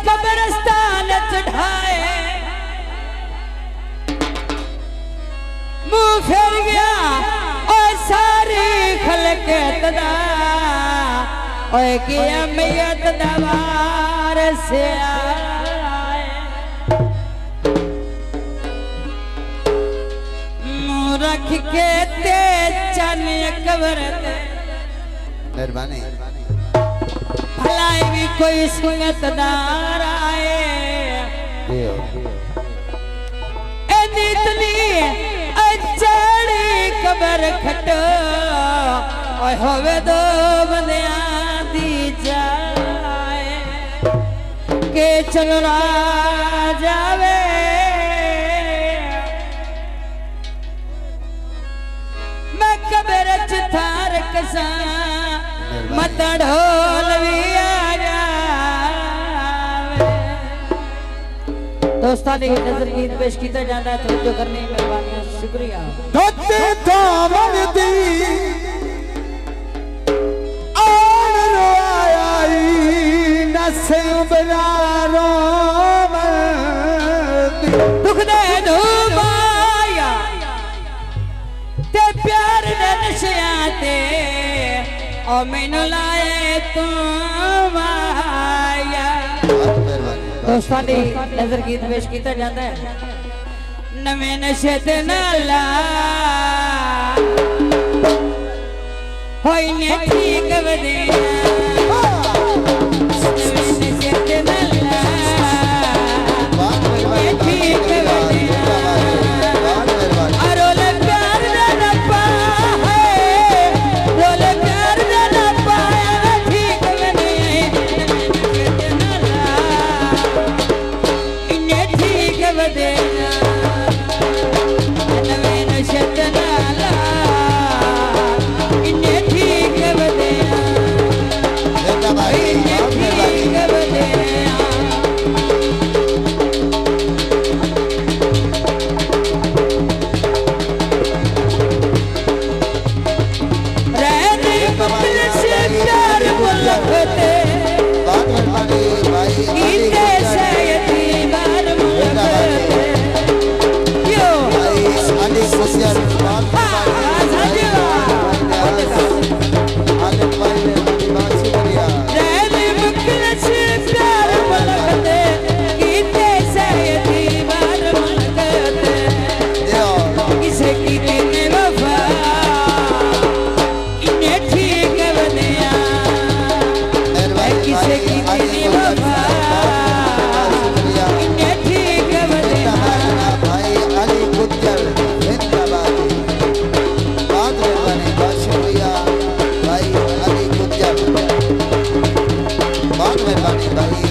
कब्रिस्तान चढ़ाए मुंह फेर गया और सारी खलक तदा और किया मैयत दवार से आए मुंह रख के ते चन कब्र ते मेहरबानी भलाई भी कोई सुनतदार आए इतनी अचड़ी कबर खटो और होवे दो बंदिया दी जाए के चलो जावे मैं कबर च थार कसा मत ढोल भी आ जावे दोस्तां ने नजर गीत पेश किया जाता है तवज्जो करने की मेहरबानी शुक्रिया धोते थामन दी आन रोयाई नसे बनारो दुख दे धुमाया ते प्यार दे नशियां ते ओ मैनू लाए तुम आया दोस्तां दी नजर गीत पेश किया जाता है नवे नशे ते नाला होई ने ठीक वदिया नवे नशे ते नाला होई ने ठीक वदिया अरोल प्यार दा नपा है रोल प्यार दा नपा ठीक वदिया नवे नशे ते नाला इने ठीक वदिया मेहरबानी भाई